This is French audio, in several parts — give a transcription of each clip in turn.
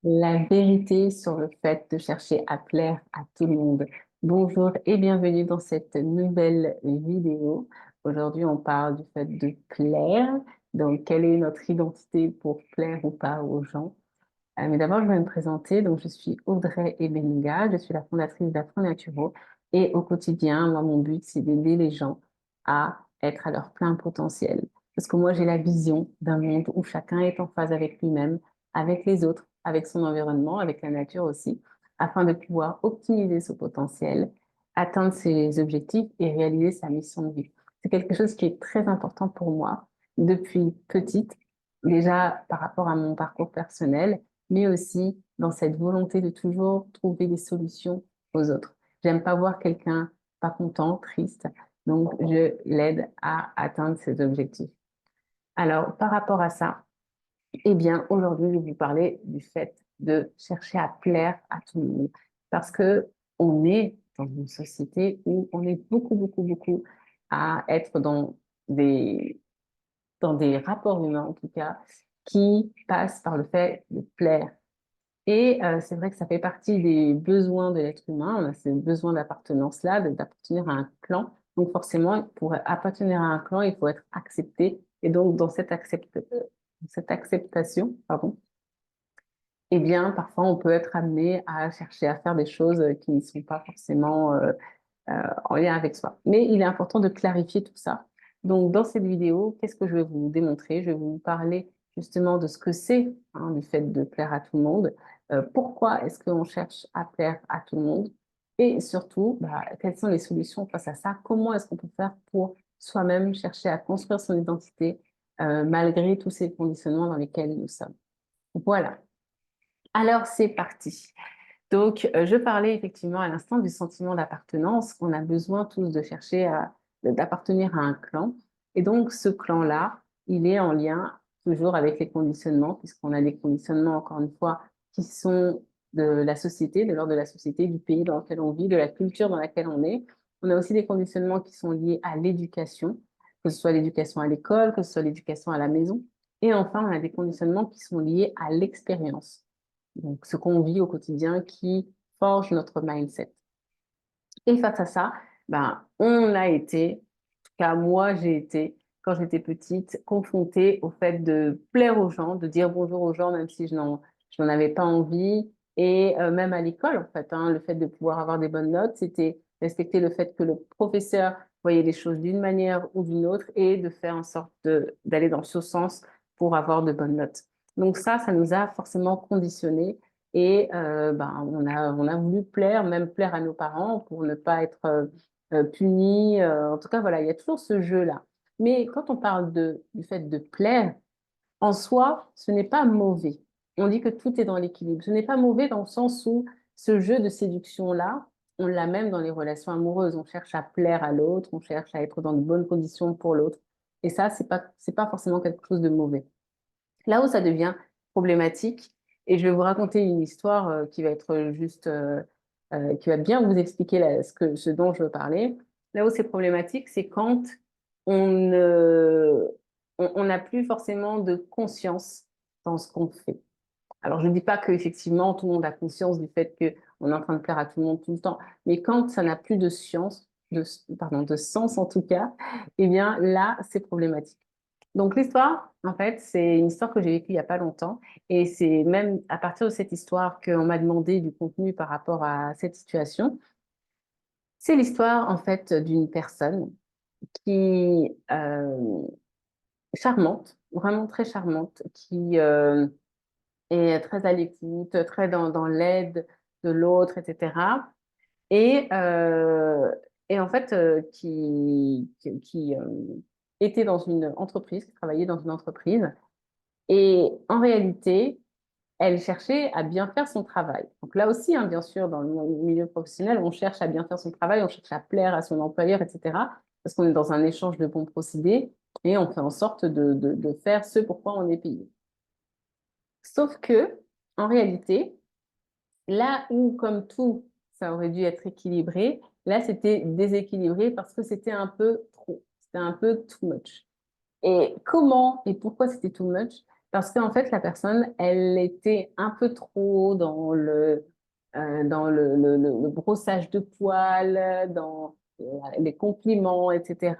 La vérité sur le fait de chercher à plaire à tout le monde. Bonjour et bienvenue dans cette nouvelle vidéo. Aujourd'hui, on parle du fait de plaire. Donc, quelle est notre identité pour plaire ou pas aux gens? Mais d'abord, je vais me présenter. Donc, je suis Audrey Ebenga. Je suis la fondatrice d'Afro Naturo. Et au quotidien, moi, mon but, c'est d'aider les gens à être à leur plein potentiel. Parce que moi, j'ai la vision d'un monde où chacun est en phase avec lui-même, avec les autres, avec son environnement, avec la nature aussi, afin de pouvoir optimiser son potentiel, atteindre ses objectifs et réaliser sa mission de vie. C'est quelque chose qui est très important pour moi depuis petite, déjà par rapport à mon parcours personnel, mais aussi dans cette volonté de toujours trouver des solutions aux autres. J'aime pas voir quelqu'un pas content, triste, donc je l'aide à atteindre ses objectifs. Alors, par rapport à ça, eh bien, aujourd'hui, je vais vous parler du fait de chercher à plaire à tout le monde. Parce que on est dans une société où on est beaucoup à être dans des rapports humains, en tout cas, qui passent par le fait de plaire. Et c'est vrai que ça fait partie des besoins de l'être humain. On a ce besoin d'appartenance-là, d'appartenir à un clan. Donc forcément, pour appartenir à un clan, il faut être accepté. Et donc, dans cette acceptation, pardon, eh bien, parfois, on peut être amené à chercher à faire des choses qui ne sont pas forcément en lien avec soi. Mais il est important de clarifier tout ça. Donc, dans cette vidéo, qu'est-ce que je vais vous démontrer? Je vais vous parler justement de ce que c'est, hein, du fait de plaire à tout le monde. Pourquoi est-ce qu'on cherche à plaire à tout le monde? Et surtout, bah, quelles sont les solutions face à ça? Comment est-ce qu'on peut faire pour soi-même chercher à construire son identité malgré tous ces conditionnements dans lesquels nous sommes? Voilà. Alors, c'est parti. Donc, je parlais effectivement à l'instant du sentiment d'appartenance. On a besoin tous de chercher d'appartenir à un clan. Et donc, ce clan-là, il est en lien toujours avec les conditionnements, puisqu'on a des conditionnements, encore une fois, qui sont de la société, de l'ordre de la société, du pays dans lequel on vit, de la culture dans laquelle on est. On a aussi des conditionnements qui sont liés à l'éducation, que ce soit l'éducation à l'école, que ce soit l'éducation à la maison. Et enfin, on a des conditionnements qui sont liés à l'expérience. Donc, ce qu'on vit au quotidien qui forge notre mindset. Et face à ça, ben, on a été, en tout cas moi j'ai été, quand j'étais petite, confrontée au fait de plaire aux gens, de dire bonjour aux gens même si je n'en avais pas envie. Et même à l'école, en fait, hein, le fait de pouvoir avoir des bonnes notes, c'était respecter le fait que le professeur voyait les choses d'une manière ou d'une autre et de faire en sorte d'aller dans ce sens pour avoir de bonnes notes. Donc ça nous a forcément conditionnés et ben, on a voulu plaire, même plaire à nos parents pour ne pas être punis. En tout cas, voilà, il y a toujours ce jeu-là. Mais quand on parle du fait de plaire, en soi, ce n'est pas mauvais. On dit que tout est dans l'équilibre. Ce n'est pas mauvais dans le sens où ce jeu de séduction-là, on l'a même dans les relations amoureuses. On cherche à plaire à l'autre, on cherche à être dans de bonnes conditions pour l'autre. Et ça, c'est pas forcément quelque chose de mauvais. Là où ça devient problématique, et je vais vous raconter une histoire qui va être juste, qui va bien vous expliquer ce dont je veux parler. Là où c'est problématique, c'est quand on ne, on n'a plus forcément de conscience dans ce qu'on fait. Alors, je ne dis pas qu'effectivement, tout le monde a conscience du fait qu'on est en train de plaire à tout le monde tout le temps, mais quand ça n'a plus de science, pardon, de sens en tout cas, eh bien là, c'est problématique. Donc l'histoire, en fait, c'est une histoire que j'ai vécue il n'y a pas longtemps. Et c'est même à partir de cette histoire qu'on m'a demandé du contenu par rapport à cette situation. C'est l'histoire, en fait, d'une personne qui charmante, vraiment très charmante, qui est très à l'écoute, très dans l'aide de l'autre, etc. Et, euh, et en fait, qui était dans une entreprise, qui travaillait dans une entreprise. Et en réalité, elle cherchait à bien faire son travail. Donc là aussi, hein, bien sûr, dans le milieu professionnel, on cherche à bien faire son travail, on cherche à plaire à son employeur, etc. Parce qu'on est dans un échange de bons procédés et on fait en sorte de faire ce pourquoi on est payé. Sauf que, en réalité, là où, comme tout, ça aurait dû être équilibré, là, c'était déséquilibré parce que c'était un peu trop, c'était un peu too much. Et comment et pourquoi c'était too much? Parce qu'en fait, la personne, elle était un peu trop dans le brossage de poils, dans les compliments, etc.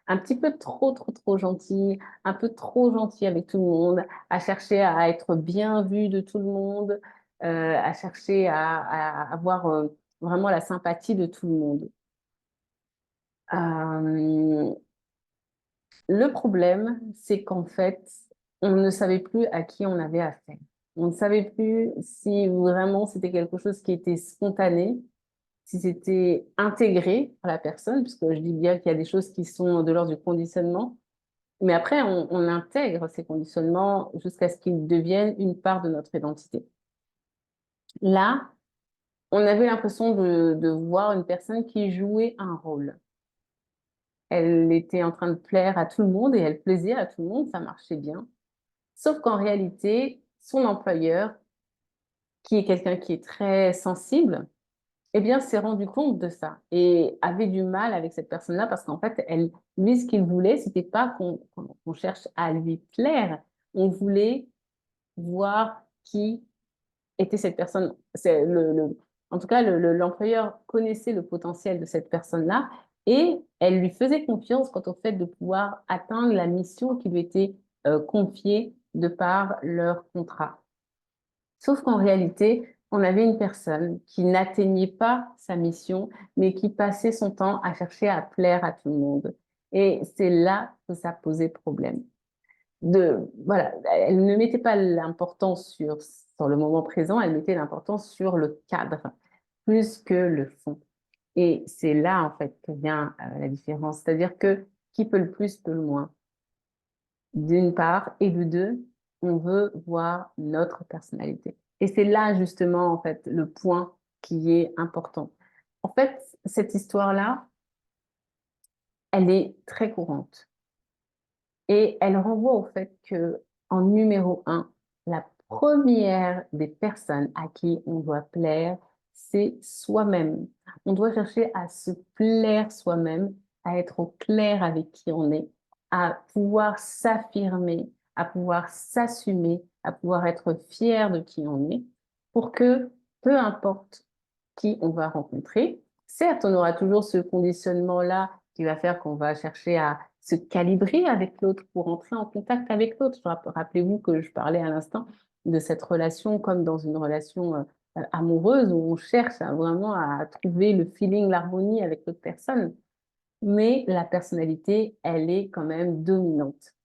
Un petit peu trop gentille, un peu trop gentille avec tout le monde, à chercher à être bien vue de tout le monde, à chercher à avoir vraiment la sympathie de tout le monde. Euh, le problème, c'est qu'en fait, on ne savait plus à qui on avait affaire. On ne savait plus si vraiment c'était quelque chose qui était spontané, si c'était intégré par la personne, puisque je dis bien qu'il y a des choses qui sont de l'ordre du conditionnement, mais après, on intègre ces conditionnements jusqu'à ce qu'ils deviennent une part de notre identité. Là, on avait l'impression de voir une personne qui jouait un rôle. Elle était en train de plaire à tout le monde et elle plaisait à tout le monde, ça marchait bien. Sauf qu'en réalité, son employeur, qui est quelqu'un qui est très sensible, eh bien, s'est rendu compte de ça et avait du mal avec cette personne-là parce qu'en fait, lui, ce qu'il voulait, c'était pas qu'on cherche à lui plaire. On voulait voir qui était cette personne. En tout cas, l'employeur connaissait le potentiel de cette personne-là et elle lui faisait confiance quant au fait de pouvoir atteindre la mission qui lui était confiée de par leur contrat. Sauf qu'en réalité, on avait une personne qui n'atteignait pas sa mission, mais qui passait son temps à chercher à plaire à tout le monde. Et c'est là que ça posait problème. Voilà, elle ne mettait pas l'importance sur le moment présent, elle mettait l'importance sur le cadre, plus que le fond. Et c'est là, en fait, que vient la différence. C'est-à-dire que qui peut le plus peut le moins, d'une part, et de deux, on veut voir notre personnalité. Et c'est là, justement, en fait, le point qui est important. En fait, cette histoire-là, elle est très courante. Et elle renvoie au fait que, en numéro un, la première des personnes à qui on doit plaire, c'est soi-même. On doit chercher à se plaire soi-même, à être au clair avec qui on est, à pouvoir s'affirmer, à pouvoir s'assumer, à pouvoir être fier de qui on est, pour que, peu importe qui on va rencontrer, certes, on aura toujours ce conditionnement-là qui va faire qu'on va chercher à se calibrer avec l'autre pour entrer en contact avec l'autre. Rappelez-vous que je parlais à l'instant de cette relation comme dans une relation amoureuse où on cherche vraiment à trouver le feeling, l'harmonie avec l'autre personne. Mais la personnalité, elle est quand même dominante.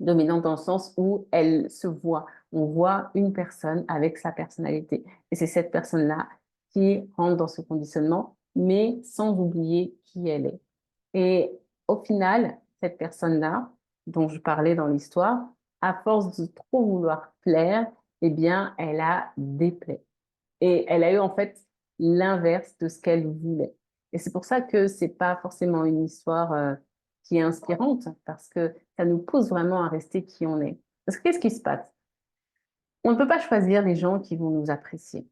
Dominante dans le sens où elle se voit. On voit une personne avec sa personnalité. Et c'est cette personne-là qui rentre dans ce conditionnement, mais sans oublier qui elle est. Et au final, cette personne-là, dont je parlais dans l'histoire, à force de trop vouloir plaire, eh bien, elle a déplaît. Et elle a eu en fait l'inverse de ce qu'elle voulait. Et c'est pour ça que c'est pas forcément une histoire qui est inspirante, parce que ça nous pousse vraiment à rester qui on est. Parce que qu'est-ce qui se passe? On ne peut pas choisir les gens qui vont nous apprécier.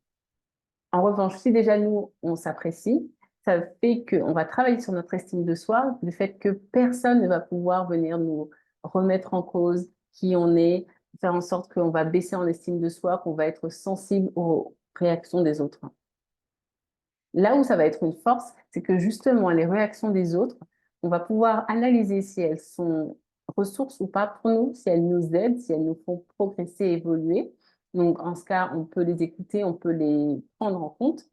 En revanche, si déjà nous, on s'apprécie, ça fait qu'on va travailler sur notre estime de soi, le fait que personne ne va pouvoir venir nous remettre en cause qui on est, faire en sorte qu'on va baisser en estime de soi, qu'on va être sensible aux réactions des autres. Là où ça va être une force, c'est que justement, les réactions des autres, on va pouvoir analyser si elles sont ressources ou pas pour nous, si elles nous aident, si elles nous font progresser, évoluer. Donc, en ce cas, on peut les écouter, on peut les prendre en compte.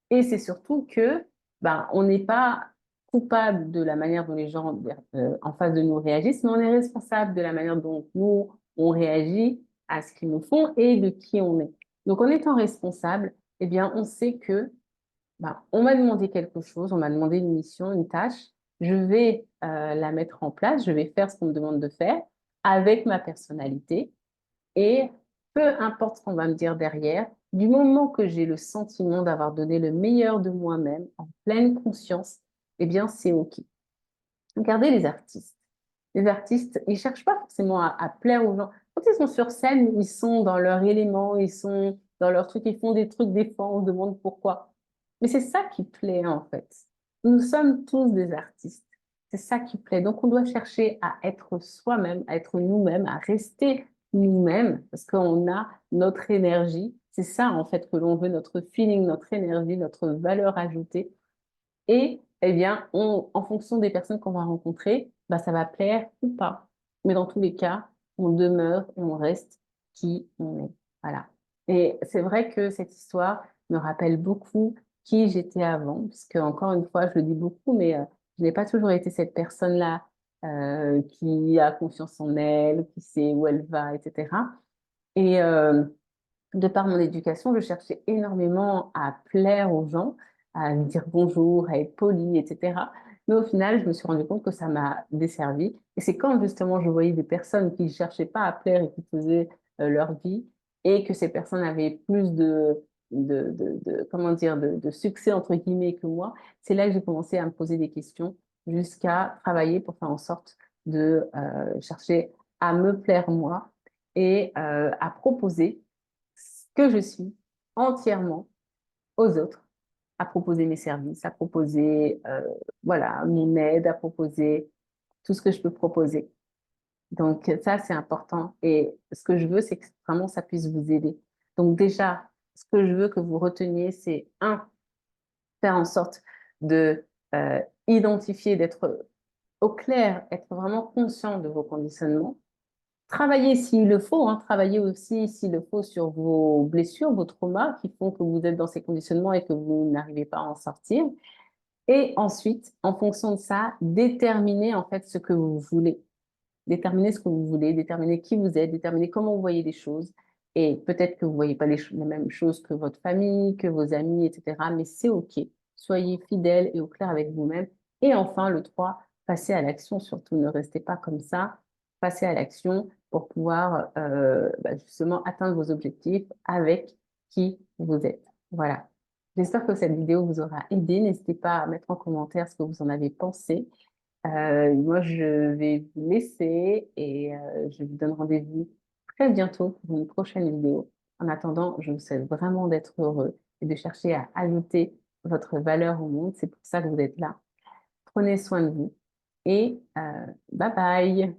Et c'est surtout que, ben, on n'est pas coupable de la manière dont les gens en face de nous réagissent, mais on est responsable de la manière dont nous, on réagit à ce qu'ils nous font et de qui on est. Donc, en étant responsable, eh bien, on sait que ben, on m'a demandé quelque chose, on m'a demandé une mission, une tâche, je vais la mettre en place, je vais faire ce qu'on me demande de faire avec ma personnalité et peu importe ce qu'on va me dire derrière, du moment que j'ai le sentiment d'avoir donné le meilleur de moi-même en pleine conscience, eh bien c'est OK. Regardez les artistes. Les artistes, ils cherchent pas forcément à plaire aux gens. Quand ils sont sur scène, ils sont dans leur élément, ils sont dans leur truc, ils font des trucs des fois, on se demande pourquoi. Mais c'est ça qui plaît en fait. Nous sommes tous des artistes. C'est ça qui plaît. Donc on doit chercher à être soi-même, à être nous-mêmes, à rester nous-mêmes, parce qu'on a notre énergie. C'est ça, en fait, que l'on veut, notre feeling, notre énergie, notre valeur ajoutée. Et, eh bien, en fonction des personnes qu'on va rencontrer, bah, ça va plaire ou pas. Mais dans tous les cas, on demeure, on reste qui on est. Voilà. Et c'est vrai que cette histoire me rappelle beaucoup qui j'étais avant, puisque encore une fois, je le dis beaucoup, mais je n'ai pas toujours été cette personne-là qui a confiance en elle, qui sait où elle va, etc. Et de par mon éducation, je cherchais énormément à plaire aux gens, à dire bonjour, à être poli, etc. Mais au final, je me suis rendu compte que ça m'a desservi. Et c'est quand justement je voyais des personnes qui ne cherchaient pas à plaire et qui faisaient leur vie, et que ces personnes avaient plus comment dire, de succès, entre guillemets, que moi, c'est là que j'ai commencé à me poser des questions jusqu'à travailler pour faire en sorte de chercher à me plaire moi et à proposer ce que je suis entièrement aux autres, à proposer mes services, à proposer voilà, mon aide, à proposer tout ce que je peux proposer. Donc ça, c'est important. Et ce que je veux, c'est que vraiment ça puisse vous aider. Donc déjà, ce que je veux que vous reteniez, c'est un, faire en sorte de identifier, d'être au clair, être vraiment conscient de vos conditionnements. Travailler s'il le faut, hein, travailler aussi s'il le faut sur vos blessures, vos traumas qui font que vous êtes dans ces conditionnements et que vous n'arrivez pas à en sortir. Et ensuite, en fonction de ça, déterminer en fait ce que vous voulez. Déterminer ce que vous voulez, déterminer qui vous êtes, déterminer comment vous voyez les choses. Et peut-être que vous ne voyez pas les mêmes choses que votre famille, que vos amis, etc. Mais c'est OK. Soyez fidèle et au clair avec vous-même. Et enfin, le 3, passez à l'action. Surtout, ne restez pas comme ça. Passez à l'action pour pouvoir justement atteindre vos objectifs avec qui vous êtes. Voilà. J'espère que cette vidéo vous aura aidé. N'hésitez pas à mettre en commentaire ce que vous en avez pensé. Moi, je vais vous laisser et je vous donne rendez-vous très bientôt pour une prochaine vidéo. En attendant, je vous souhaite vraiment d'être heureux et de chercher à ajouter votre valeur au monde. C'est pour ça que vous êtes là. Prenez soin de vous et bye bye.